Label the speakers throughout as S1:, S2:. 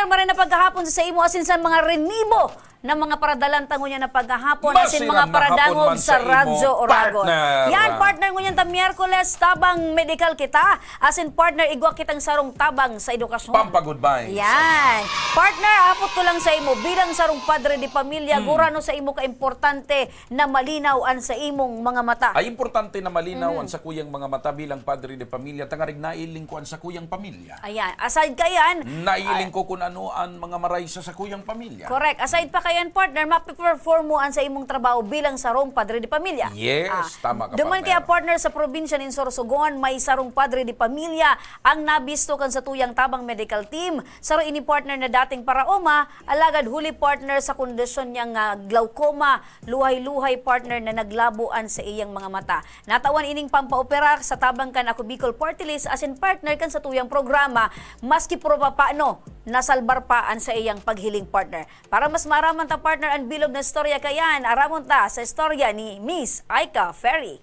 S1: partner, maray na paghahapon sa imo asin sa mga renibo ng mga paradalan tango niya na paghahapon asin mga paradangog sa Radyo Oragon. Yan partner ngunyan ta Miyerkules tabang medical kita asin partner igwa kitang sarong tabang sa edukasyon.
S2: Pampagoodbye.
S1: Yan. Partner, apot ko lang sa imo bilang sarong padre di pamilya gurano sa imo ka importante na malinaw an sa imong mga mata.
S2: Ay importante na malinaw ang sa kuyang mga mata bilang padre de pamilya tangarig nailing ko ang sa kuyang pamilya.
S1: Ayan, aside kayan,
S2: Nailing ko kung ano ang mga maraysa sa kuyang pamilya.
S1: correct. Aside pa kayan partner, mapiperform mo an sa imong trabaho bilang sarong padre di pamilya.
S2: Yes, tama ka
S1: Duman
S2: partner.
S1: kaya partner sa probinsya ng Sorsogon, may sarong padre di pamilya ang nabisto kan sa tuyang tabang medical team. Saro ini partner na dating paraoma, alagad huli partner sa kondisyon niyang glaucoma, luhay-luhay partner na naglabuan sa iyang mga mata. Natawan ining pampaopera sa tabang kan ako Bicol Party List asin partner kan sa tuyang programa, maski proba paano nasalbar pa an sa iyang paghiling partner. Para mas maraman ta partner ang bilog na storya kayan, aramon ta sa storya ni Miss Aika Ferry.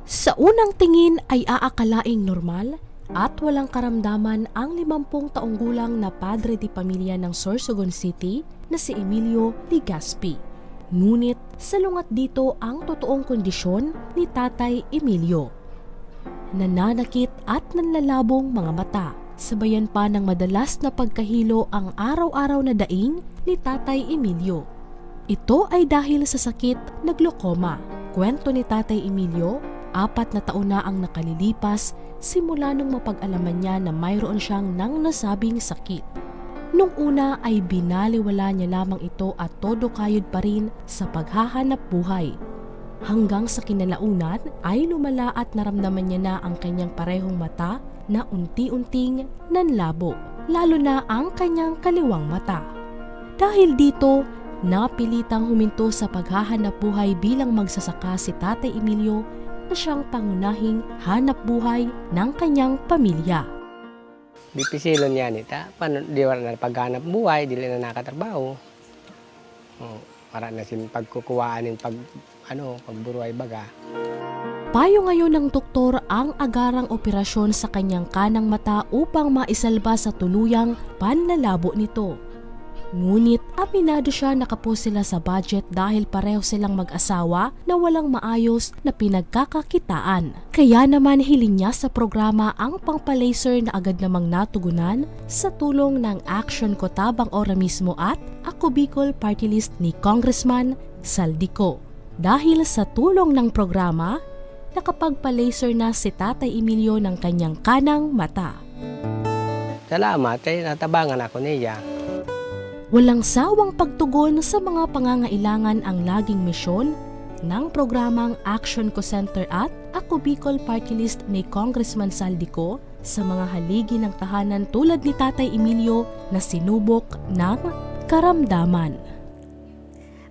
S3: Sa unang tingin ay aakalaing normal at walang karamdaman ang 50 taong gulang na padre di pamilya ng Sorsogon City na si Emilio Ligaspi. Ngunit salungat dito ang totoong kondisyon ni Tatay Emilio. Nananakit at nanlalabong mga mata, sabayan pa ng madalas na pagkahilo ang araw-araw na daing ni Tatay Emilio. Ito ay dahil sa sakit na glaucoma. Kwento ni Tatay Emilio, 4 na taon na ang nakalilipas simula nung mapag-alaman niya na mayroon siyang nang nasabing sakit. Nung una ay binaliwala niya lamang ito at todo kayod pa rin sa paghahanap buhay. Hanggang sa kinalaunan ay lumala at naramdaman niya na ang kanyang parehong mata na unti-unting nanlabo, lalo na ang kanyang kaliwang mata. Dahil dito, napilitang huminto sa paghahanap buhay bilang magsasaka si Tatay Emilio na siyang pangunahing hanap buhay ng kanyang pamilya.
S4: Bipisilon yan ita. Paano di wala na paghanap buhay, dili na nakatrabaho. Para na sin pagkukuwaanin pagburuay baga.
S3: Payo ngayon ng doktor ang agarang operasyon sa kanyang kanang mata upang maisalba sa tuluyang panlalabo nito. Ngunit aminado siya na kapos sila sa budget dahil pareho silang mag-asawa na walang maayos na pinagkakakitaan. Kaya naman hiling niya sa programa ang pangpa-laser na agad namang natugunan sa tulong ng Action Ko Tabang Ora mismo at Ako Bicol Party List ni Congressman Saldico. Dahil sa tulong ng programa, nakapagpa-laser na si Tatay Emilio ng kanyang kanang mata.
S4: Salamat, natabangan ako niya.
S3: Walang sawang pagtugon sa mga pangangailangan ang laging misyon ng programang Action Ko Center at Ako Bicol Party List ni Congressman Saldico sa mga haligi ng tahanan tulad ni Tatay Emilio na sinubok ng karamdaman.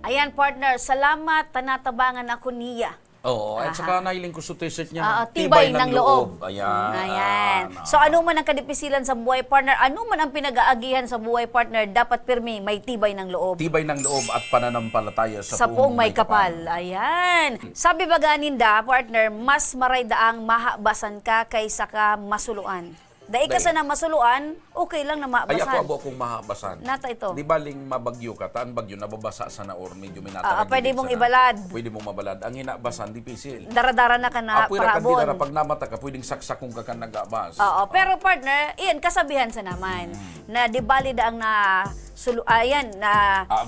S1: Ayan partner, salamat tanatabangan ako niya.
S2: Oo, at saka nailing ko sa t-shirt niya.
S1: Tibay ng loob.
S2: Ayan.
S1: Ayan. So ano man ang kadipisilan sa buhay partner, ano man ang pinag-aagihan sa buhay partner, dapat pirmi may tibay ng loob.
S2: Tibay ng loob at pananampalataya
S1: Sa poong may kapal. Ayan. Sabi ba ganinda, partner, mas maray daang mahabasan ka kaysa ka masuluan. Dahil ka na masuluan, okay lang na
S2: Ay
S1: mabasan.
S2: ako kung mahabasan.
S1: Nata ito.
S2: Di baling mabagyo ka, taan bagyo, nababasa sa na or medyo minatarag.
S1: Pwede mong ibalad.
S2: Pwede mong mabalad. Ang hinabasan, dipisil.
S1: Dara-dara na ka na
S2: Pwede ka
S1: parabon.
S2: pag namata ka, pwedeng saksakong ka nag-abas.
S1: Oo, pero partner, iyan, kasabihan sa naman, na di bali daang na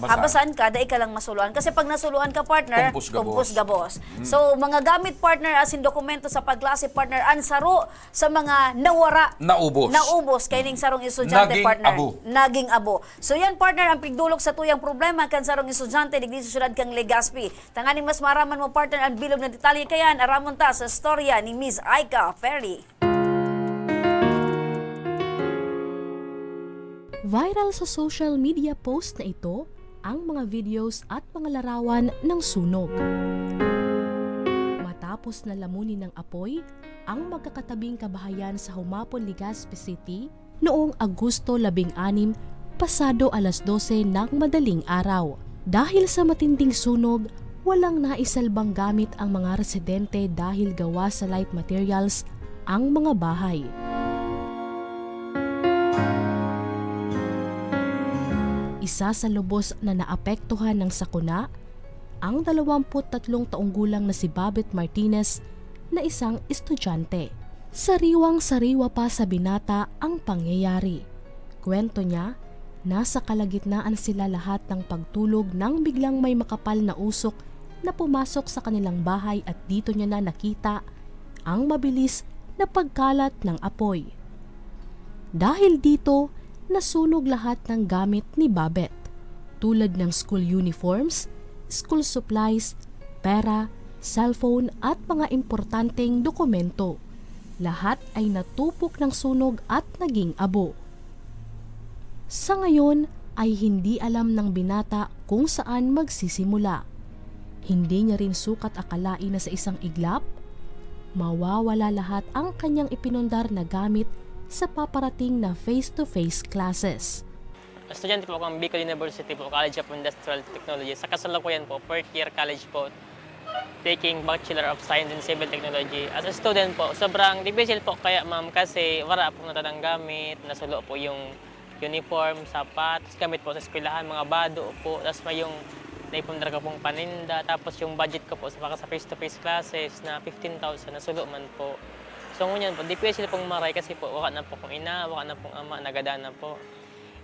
S1: habasan ka, dahil ka lang masuluan. Kasi pag nasuluan ka, partner, kumpus gabos. So, mga gamit, partner, as in dokumento sa paglasi, partner, ansaro sa mga nawara. Naubos, kay ning sarong estudyante, partner. Naging abo. So, yan, partner, ang pigdulog sa tuyang problema, kan sarong estudyante, digdi sa syudad kang Legazpi. Tanganin mas maraman mo, partner, ang bilog na detalye kayan, aramon ta sa storya ni Miss Aika Ferry.
S3: Viral sa social media post na ito ang mga videos at mga larawan ng sunog. Matapos na lamunin ng apoy ang magkakatabing kabahayan sa Humapon, Legazpi City noong Agosto 16, pasado 12:00 ng madaling araw. Dahil sa matinding sunog, walang naisalbang gamit ang mga residente dahil gawa sa light materials ang mga bahay. Isa sa lubos na naapektuhan ng sakuna, ang 23 taong gulang na si Babet Martinez na isang estudyante. Sariwang-sariwa pa sa binata ang pangyayari. Kwento niya, nasa kalagitnaan sila lahat ng pagtulog nang biglang may makapal na usok na pumasok sa kanilang bahay at dito niya na nakita ang mabilis na pagkalat ng apoy. Dahil dito, nasunog lahat ng gamit ni Babet, tulad ng school uniforms, school supplies, pera, cellphone at mga importanteng dokumento. Lahat ay natupok ng sunog at naging abo. Sa ngayon ay hindi alam ng binata kung saan magsisimula. Hindi niya rin sukat akalain na sa isang iglap, mawawala lahat ang kanyang ipinundar na gamit sa paparating na face-to-face classes.
S5: Estudyante po akong Bicol University po, College of Industrial Technology. Sa kasalukuyan po, fourth year college po, taking Bachelor of Science in Civil Technology. As a student po, sobrang difficile po kaya ma'am kasi wala po natadang gamit, nasulo po yung uniform, sapatos, gamit po sa eskwelahan, mga bado po, tapos may yung naipundar ko pong paninda, tapos yung budget ko po sa face-to-face classes na 15,000 nasulo man po. So ngunyan po, difficile pong maray kasi po, waka na po kong ina, waka na pong ama, nagada na po.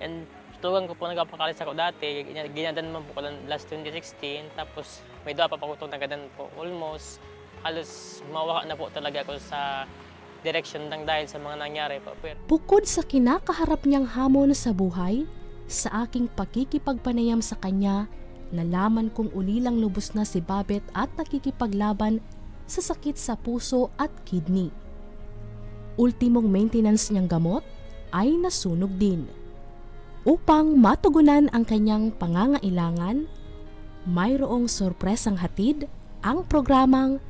S5: And tutugan ko po nagpapakalis ako dati, ginadan naman po ko last 2016, tapos may doa pa po itong nagadan po. Almost, halos mawaka na po talaga ako sa direction lang dahil sa mga nangyari po. Pero,
S3: Bukod sa kinakaharap niyang hamon sa buhay, sa aking pakikipagpanayam sa kanya, nalaman kong ulilang lubos na si Babet at nakikipaglaban sa sakit sa puso at kidney. Ultimong maintenance niyang gamot ay nasunog din. Upang matugunan ang kanyang pangangailangan, mayroong sorpresang hatid ang programang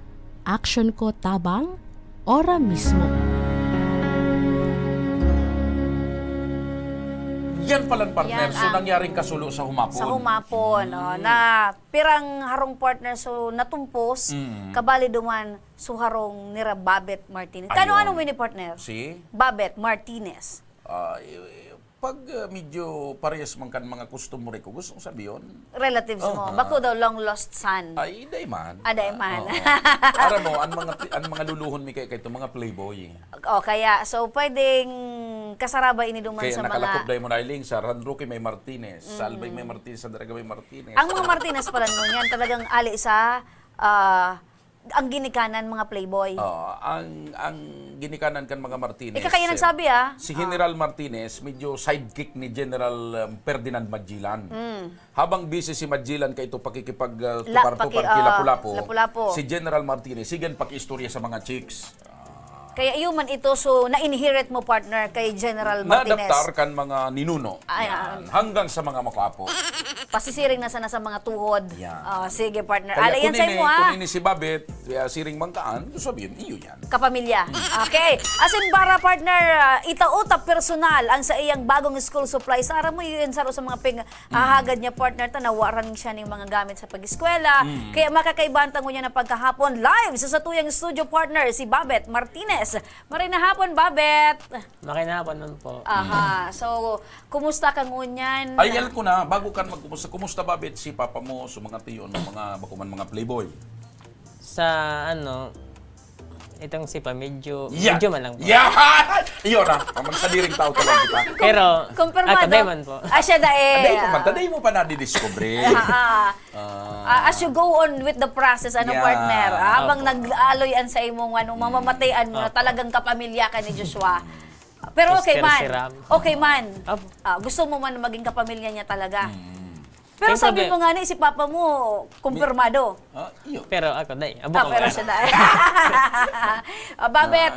S3: Action Ko Tabang, Ora Mismo.
S2: Yan palang partner.
S1: Yan
S2: So
S1: ang-
S2: nangyaring kasulo sa humapon.
S1: Sa humapon, na pirang harong partner so natumpos, kabali duman so harong ni Babet Martinez. Kano
S2: Ayun.
S1: ano ni partner?
S2: Si?
S1: Babet Martinez.
S2: Pag medyo parehas man kan mga customer ko, gusto kong sabihin,
S1: Relatives mo. Bako daw long lost son.
S2: ay, dayman.
S1: Dayman.
S2: Para mo, ang mga luluhon mi kay ito, mga playboy.
S1: O kaya, so pwedeng kasaraba ini duman
S2: Kaya
S1: sa
S2: nakalakop
S1: mga...
S2: dahil mo na iling sa Ranroque may Martinez, Salbay may Martinez, sa Daraga may Martinez.
S1: Ang mga Martinez pala nun yan, talagang ali sa ang ginikanan mga playboy.
S2: Ang ginikanan kan mga Martinez.
S1: Ika kayo nagsabi
S2: Si General Martinez, medyo sidekick ni General Ferdinand Magellan. Habang busy si Magellan kay ito pakikipag-tupar-tupar kay Lapu-Lapu,
S1: Lapu-Lapu.
S2: si General Martinez, sigan pakistorya sa mga chicks.
S1: Kaya human ito, so na-inherit mo partner kay General Martinez.
S2: Nadaptar kan mga ninuno.
S1: Ay,
S2: Yan. Hanggang sa mga makapo.
S1: Pasisiring na sana sa mga tuhod.
S2: Yan.
S1: Sige partner.
S2: Kaya
S1: Alayan sa mo
S2: kung ini si Babet, siring mangkaan, sabihin, iyo yan.
S1: kapamilya. Okay. As in, para partner, itautap personal ang sa iyang bagong school supplies. Ara mo yun sa mga hahagad niya partner, tanawaran siya ng mga gamit sa pag-eskwela. Kaya makakaibantang mo niya na pagkahapon live sa satuyang studio partner, si Babet Martinez. Maray na hapon, Babet.
S5: makinahapan nun po.
S1: Aha. So, kumusta ka ngunyan?
S2: Ay, ko na, bago kan magkumusta, kumusta Babet si papa mo, so mga tiyon, mga bakuman, mga playboy?
S5: Sa itong si pa, medyo
S2: Yeah!
S5: man lang po.
S2: Yeah! Iyon na, magsadiring tao talaga kita.
S5: Pero,
S1: Kumpirmado.
S5: man po.
S1: Siya
S2: Aday ko man, taday mo pa nadidiscover.
S1: As you go on with the process,
S2: Yeah.
S1: partner, habang
S5: Opo.
S1: nag-aloyan sa imong mamamatayan mo na talagang kapamilya ka ni Joshua. Pero okay
S5: Sister
S1: man.
S5: si Ram.
S1: Okay man.
S5: Opo.
S1: Gusto mo man maging kapamilya niya talaga. Pero
S5: Siyempre,
S1: sabi mo nga ni si papa mo, kumpirmado.
S2: Iyo.
S5: Pero ako, abo ko.
S1: Pero siya dahil. Babet,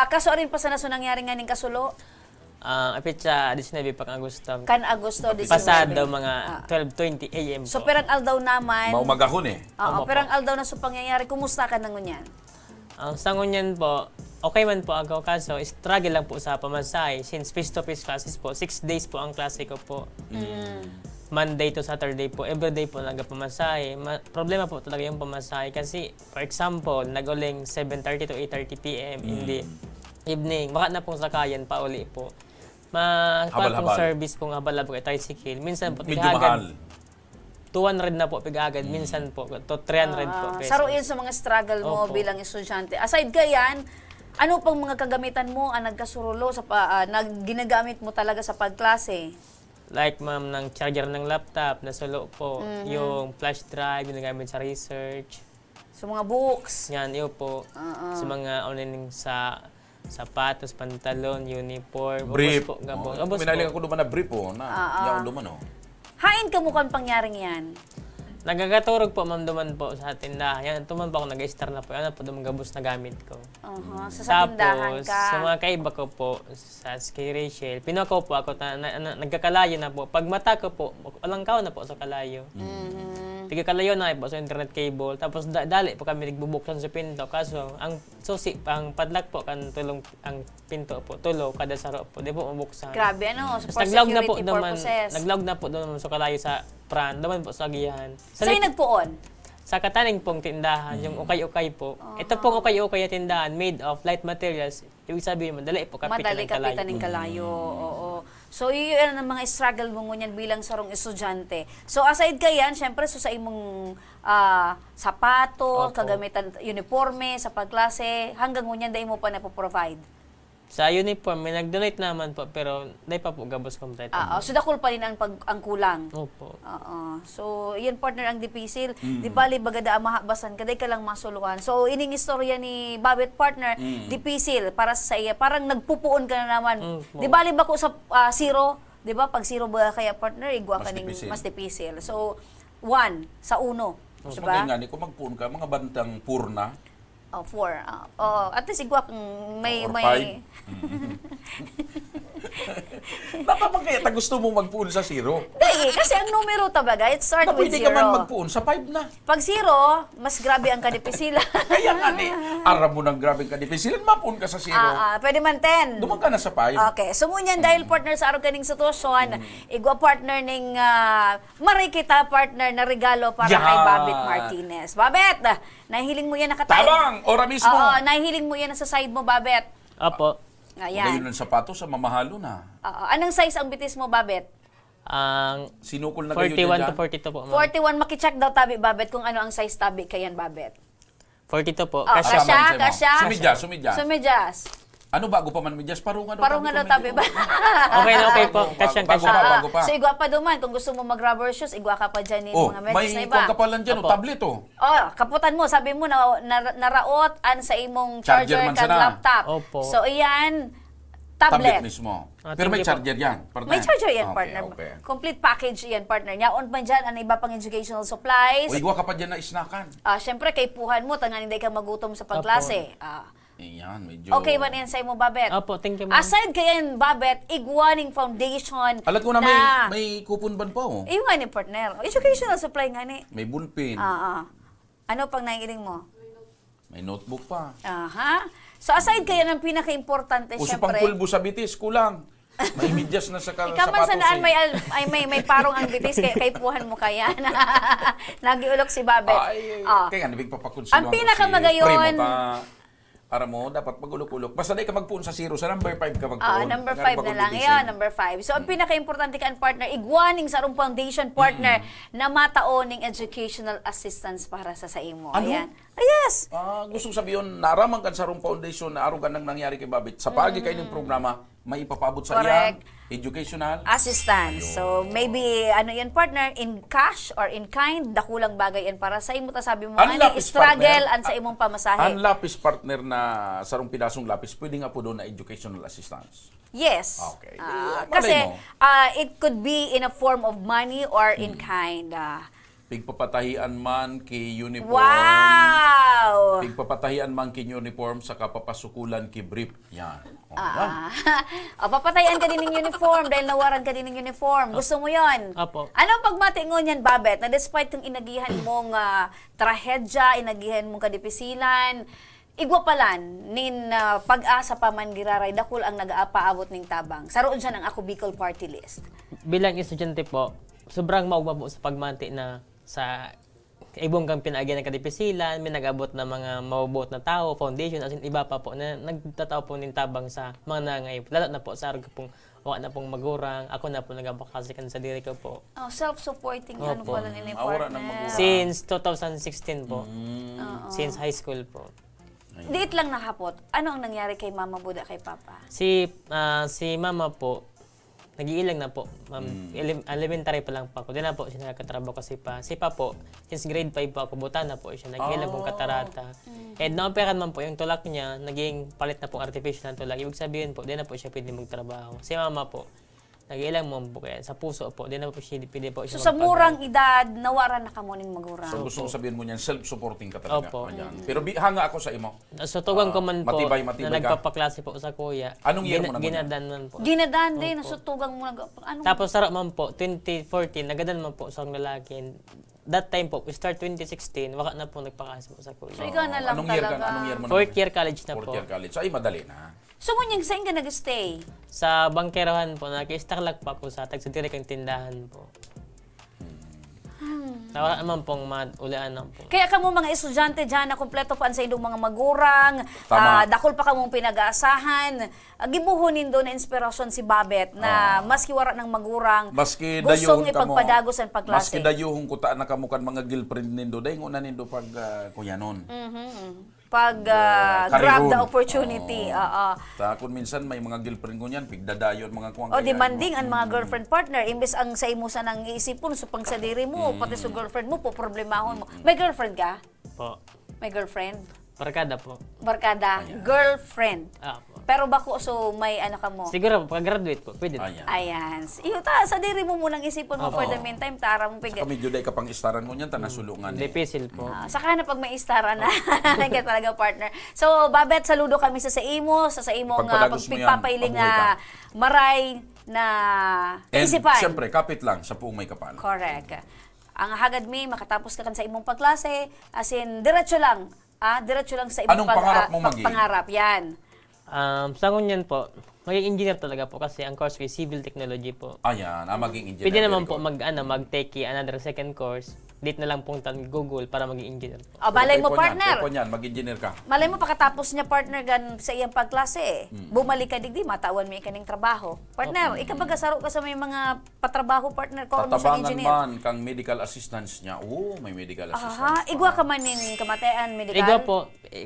S1: kaso rin pa sa naso nangyari nga ning kasulo?
S5: Apit sa 19 pang Agosto.
S1: Kan Agosto, 19.
S5: Pasado mga 12:20 a.m. po.
S1: So perang aldaw naman.
S2: Maumagahon eh.
S1: Oo, perang aldaw na sa pangyayari. Kumusta ka na ngunyan?
S5: Ang sangunyan po, okay man po ako, kaso struggle lang po sa pamasahe since face-to-face classes po. 6 days po ang klase ko po. Monday to Saturday po, everyday po nagpamasahe. Problema po talaga yung pamasahe kasi, for example, nag-uling 7:30 to 8:30 p.m. in the evening. Baka na pong sakayan pa uli po.
S2: Habal-habal.
S5: service po ng habal-habal kay tricycle. Minsan po,
S2: Medyo mahal.
S5: 200 na po pigagad, minsan po to 300 po pesos.
S1: Saruin sa mga struggle mo
S5: Opo.
S1: bilang estudyante. Aside kayan, ano pang mga kagamitan mo ang nagkasurulo sa ginagamit mo talaga sa pagklase?
S5: Like ma'am, ng charger ng laptop, nasulo po. Yung flash drive, ginagamit sa research.
S1: Sa mga books?
S5: Yan, yun po. Sa mga online sa sapatos, pantalon, uniform.
S2: Brief.
S5: Ubos po. Gabon. Ubos
S2: Minaling
S5: po.
S2: ako duman na brief na yaon duman
S1: Hain ka mukhang pangyaring yan.
S5: Nagagaturog po ma'am duman po sa tindahan. Yan, tuman po ako nag-star na po. Yan po duman gabos na gamit ko.
S1: So sa tindahan
S5: Tapos,
S1: ka.
S5: sa mga kaiba ko po, sa Ski Rachel, pinako po ako, nagkakalayo na po. Pag mata ko po, walang kao na po sa kalayo. Tigakalayo na po sa internet cable. Tapos dali po kami nagbubuksan sa pinto. Kaso, ang susi, ang padlock po, ang pinto po, tulo, kada saro po, di po mabuksan.
S1: Grabe ano,
S5: Tapos
S1: for
S5: naglaog na po
S1: security
S5: naman,
S1: purposes.
S5: naglaog na po naman sa kalayo sa pran, naman po sa agihan.
S1: Sa'yo nagpuon?
S5: Sa kataning pong tindahan, yung ukay-ukay po. Ito pong ukay-ukay na tindahan made of light materials. Ibig sabihin, madali po kapitan
S1: Madali
S5: ng kalayo.
S1: kapitan ng kalayo. Oo. So, yun ang mga struggle mo ngunyan bilang sarong estudyante. So, aside kayan, syempre, so sa imong sapato,
S5: Opo.
S1: kagamitan, uniforme, sa pagklase, hanggang ngunyan dahil mo pa na-provide.
S5: Sa uniform, may nag-donate naman po, pero dahil pa po gabos complete.
S1: So, dakol pa rin ang kulang.
S5: Opo.
S1: So, yan partner ang dipisil. Di bali bagada ang mahabasan, kaday ka lang masuluhan. So, ining istorya ni Babet partner, dipisil para sa iya. Parang nagpupuon ka na naman. Di bali ba ko sa zero? Di ba? Pag zero ba kaya partner, igwa ka
S2: Mas
S1: ning
S2: dipisil.
S1: mas dipisil. So, 1 sa 1.
S2: Mas
S1: Diba?
S2: magingani, kung magpuon ka, mga bantang purna,
S1: 4. At least igwa kang may...
S2: or
S1: may
S2: 5. Napapag kaya ta gusto mo magpuon sa 0?
S1: Dahil, kasi ang numero tabaga, it start
S2: Na
S1: with
S2: pwede ka man
S1: 0.
S2: magpuon sa 5 na.
S1: Pag 0, mas grabe ang kadipisila.
S2: Kaya nga ni, aram mo ng grabing kadipisilan, mapuon ka sa 0.
S1: Pwede man 10.
S2: Dumang ka na sa 5.
S1: Okay, so ngunyan dahil partner sa araw kaning sitwasyon, igwa partner ning marikita partner na regalo para
S2: Yan.
S1: kay Babet Martinez. Babet, nahihiling mo yan nakatayo.
S2: Tabang! Ora mismo!
S1: Oo, nahihiling mo yan sa side mo, Babet.
S5: Opo.
S1: Ayan.
S2: Ngayon ng sapatos sa mamahalo na.
S1: Anong size ang bitis mo, Babet?
S5: Ang
S2: Sinukol na kayo
S5: 41 to
S2: dyan.
S5: 42 po, ma'am.
S1: 41, makicheck daw tabi, Babet, kung ano ang size tabi kayan, Babet.
S5: 42 po.
S1: Kasya,
S5: Kasi
S2: man sa'yo mo.
S1: kasya.
S2: Sumidya.
S1: Sumedyas.
S2: Ano bago pa man medyas? Parunga daw.
S1: Parang nga daw tabi ba?
S5: okay na okay po. Kasyang
S2: Bago
S5: kasya.
S2: pa, bago pa.
S1: So, igwa pa duman. Kung gusto mo mag-rubber shoes, igwa ka pa dyan yung
S2: Oh,
S1: mga medyas na
S2: may
S1: iba.
S2: kuwang kapalan dyan,
S5: Opo.
S2: tablet oh.
S1: Kaputan mo, sabi mo na naraot an sa imong
S2: Charger
S1: charger
S2: man
S1: kag
S2: sana.
S1: laptop.
S5: Opo.
S1: So iyan
S2: Tablet
S1: tablet.
S2: mismo.
S5: Ah,
S2: Pero may
S5: thank you po.
S2: charger yan, partner.
S1: May charger yan,
S2: Okay,
S1: partner.
S2: okay.
S1: Complete package yan, partner. Yaon pa dyan, ang iba pang educational supplies.
S2: O igwa ka pa dyan na isnakan.
S1: Siyempre, kay puhan mo, tangan hindi ka magutom sa pagklase.
S2: Iyan, medyo...
S1: Okay man yan sa'yo mo, Babet?
S5: Opo, thank you, ma'am.
S1: Aside kayan, Babet, igwaning foundation
S2: Alat ko na may kupon ban pa oh.
S1: Iyo nga ni, partner. Educational supply nga ni.
S2: May bullpen.
S1: Ano pang naiiling mo?
S2: May notebook pa.
S1: Aha. So aside kaya ng pinaka-importante,
S2: O si
S1: syempre,
S2: pangpulbo sa bitis, kulang. May medyas na sa
S1: ikaman
S2: sapatos
S1: sa daan
S2: eh.
S1: may parong ang bitis kay puhan mo kaya. Nagiulok si Babet.
S2: Kaya nga, nabig papakonsiluhan
S1: Ang pinakamagayon-
S2: para mo, dapat magulok-ulok. Basta di ka magpuon sa 0, sa number 5 ka magpuon.
S1: Number 5 na lang. Yan, number 5. So, ang pinaka-importante ka partner, igwaning sa arong foundation partner na matao ning educational assistance para sa imo.
S2: Ano?
S1: Ayan. Yes.
S2: Gusto sabihin, naraman ka sa Room Foundation na arugan nang nangyari kay Babit. Sa pagi kayo ng programa, may ipapabot sa
S1: Correct.
S2: iya, educational.
S1: Assistance. So, maybe, yan partner, in cash or in kind, dakulang bagay yan para sa imo. Ta sabi mo,
S2: Ang lapis
S1: struggle
S2: partner,
S1: an sa imong pamasahe.
S2: Ang lapis partner na sarong pinasong lapis, pwede nga po doon na educational assistance.
S1: Yes.
S2: Okay. Malay
S1: Kasi
S2: mo.
S1: it could be in a form of money or in kind.
S2: Pigpapatahian man ki uniform.
S1: Wow!
S2: Pigpapatahian man ki uniform sa kapapasukulan ki brief. Yan. Yan.
S1: Papatayan ka din ng uniform dahil nawaran ka din ng uniform. Gusto mo yon?
S5: Apo.
S1: Anong pagmatingon yan, Babet? Na despite yung inagihan mong trahedya, inagihan mong kadipisilan, igwa palan, nin pag-asa pa man giraray, dakul ang nag-aapaabot ng tabang. Saroon siya ng Ako Bicol Party List.
S5: Bilang estudyante po, sobrang maugma po sa pagmanti na sa ibong kang pinaagyan ng kadipisilan, may nag-abot na mga mabubuot na tao, foundation, as in iba pa po na nagtatao po ng tabang sa mga nangay. Lalo na po sa araw ko pong wala na pong magurang, ako na po nag-abakasikan sa diri ko po.
S1: Oh, self-supporting, ano
S5: Opo.
S1: pala nila yung
S2: Awara
S1: partner.
S2: ng magulang.
S5: Since 2016 po.
S1: Oo.
S5: Since high school po.
S1: Diit lang nakapot. Ano ang nangyari kay Mama Buda, kay Papa?
S5: Si Mama po, nag-iilang na po. Elementary pa lang pa ako. Di na po siya nagkatrabaho kasi pa. Si Pa po, since grade 5 po ako, buta na po siya. Nag-iilang pong katarata. And na-operan man po yung tulak niya, naging palit na pong artificial na tulak. Ibig sabihin po, di na po siya pwede magtrabaho. Si Mama po, nag-iilang mo po kaya. Sa puso po, di na po siya pwede po
S1: So
S5: siya
S1: sa murang edad, nawara na ka mo ning magurang.
S2: So gusto ko sabihin mo niyan, self-supporting ka talaga.
S5: Opo.
S2: Ayan. Pero hanga ako sa imo.
S5: So tugang ko man po,
S2: matibay
S5: na
S2: ka.
S5: nagpapaklase po sa kuya.
S2: Anong year mo naman
S5: Ginadan man po.
S1: Ginadan din, nasutugang mo nag... Ano?
S5: Tapos sarap man po, 2014, nagadan man po sa lalaki. That time po, we start 2016, waka na po nagpakas po sa
S1: So
S5: kuya.
S1: ikaw na lang
S2: Anong year
S1: talaga.
S2: anong year mo
S5: Fourth year college na
S2: Fourth
S5: po.
S2: year college. Ay, madali na.
S1: So ngunyan, saan ka nag-stay?
S5: Sa bangkerahan po, nag-istaklak pa po sa tagsatirek ang tindahan po. Wala naman pong ulaan na po.
S1: Kaya kamo mga estudyante dyan na kumpleto pa sa inyong mga magurang,
S2: Tama.
S1: dakol pa kamong pinag-aasahan, gibuhunin doon na inspirasyon si Babet na maski wara ng magurang,
S2: Maski
S1: gustong
S2: dayon ka mo.
S1: ipagpadagos ang pagklase.
S2: Maski dayuhong kuta na kamukan mga girlfriend nindo, day nguna nindo pag kuyanon.
S1: Pag grab
S2: Karirun.
S1: the opportunity. Oo.
S2: Ta kun minsan may mga girlfriend ko niyan, pigdadayon mga kuwang
S1: O demanding ang mga girlfriend partner imbes ang sa imo sa nang iisipon so pang sa diri mo pati sa girlfriend mo po problemahon mo. May girlfriend ka?
S5: Po.
S1: May girlfriend?
S5: Barkada po.
S1: Barkada, girlfriend.
S5: Ah, po.
S1: Pero bako so may ano ka mo.
S5: Siguro, pag-graduate po, pwede.
S2: Ayan.
S1: Ayan. Iyo ta sa diri mo munang isipon mo for the meantime tara mo pig.
S2: Kami juday ka pang istaran mo niyan, tanasulungan eh.
S5: Depisil po.
S1: Saka na pag may istara na. Kaya talaga partner. So Babet, saludo kami sa imo, sa imong
S2: Pagpadagos mo yan,
S1: pagpapailing na
S2: mabuhay
S1: maray na
S2: And
S1: isipan.
S2: syempre, kapit lang sa puong may kapal.
S1: Correct. Ang hagad mi makatapos ka kan sa imong pagklase, as in diretso lang. Diretso lang sa imong
S2: Anong pangarap mo maging?
S1: pangarap yan.
S5: Sa ngunyan po, maging engineer talaga po kasi ang course ko is civil technology po.
S2: Ayan, maging engineer.
S5: Pwede naman
S2: Very
S5: po
S2: good.
S5: mag-take another second course. Date na lang pong Google para maging engineer po.
S1: O, balay mo
S2: Type
S1: partner.
S2: niyan, mag-engineer ka.
S1: Malay mo pagkatapos niya partner gan sa iyang pagklase, bumalik ka digdi matawan mo ikaning trabaho. Partner, ikaw ba gasaro ka sa may mga patrabaho partner ko mo sa
S2: Tatabangan
S1: engineer?
S2: man kang medical assistance niya. Oo, may medical assistance.
S1: Igwa ka man ning kamatayan medical.
S5: Igwa po,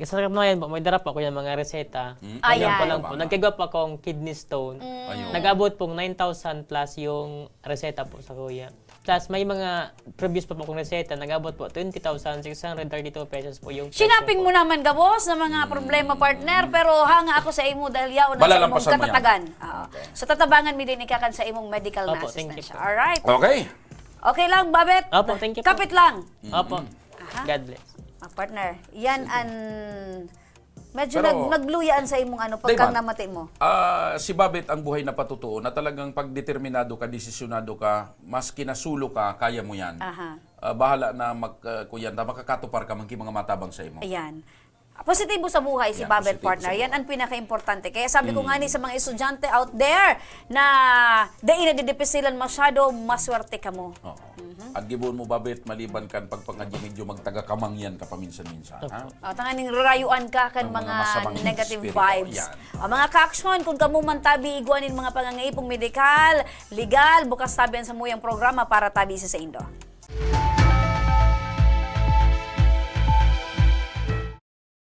S5: sa yan po, may darap ako yung mga reseta.
S1: Ayan.
S5: Ayan po lang po. Nagkagwa pa akong kidney stone.
S2: Ayun.
S5: Nag-abot pong 9,000 plus yung reseta po sa kuya. Plus may mga previous pa po akong reseta, nag-abot po 20,632 pesos po yung presyo
S1: Sinaping
S5: po.
S1: mo naman gabos na mga problema partner pero hanga ako sa imo dahil yaon na sa imong
S2: Balalampasan mo yan.
S1: katatagan. Oo. So tatabangan mi din ikakan sa imong medical na
S5: Opo, thank you
S1: assistance.
S5: po.
S1: Alright.
S2: Okay.
S1: Okay lang, Babet.
S5: Opo, thank you po.
S1: Kapit lang.
S5: Opo. God bless.
S1: Partner, yan an medyo
S2: Pero-
S1: nagluyaan sa imong ano pagkang namati mo.
S2: Si Babet ang buhay na patutuo na talagang pag determinado ka, desisyonado ka, mas kinasulo ka, kaya mo yan.
S1: Aha.
S2: Bahala na makakatupar ka mga mga matabang sa imo.
S1: Ayan. Positibo sa buhay si
S2: Yan,
S1: Babet
S2: positibo
S1: partner.
S2: sa buhay.
S1: Yan ang pinaka-importante. Kaya sabi ko nga ni sa mga estudyante out there na dahil na didipisilan masyado, maswerte ka mo.
S2: Oo. Ang gibon mo, Babet, maliban kan pagpangadyo medyo magtaga-kamangyan ka paminsan-minsan. Ha?
S1: Tanganing rarayuan ka kan
S2: Ang mga
S1: mga
S2: masamang
S1: negative
S2: espiritu.
S1: vibes.
S2: Yan.
S1: Mga kaaksyon, kung kamo man tabi iguanin mga pangangaipong medikal, legal, bukas tabihan sa muyang programa para tabi sa Indo.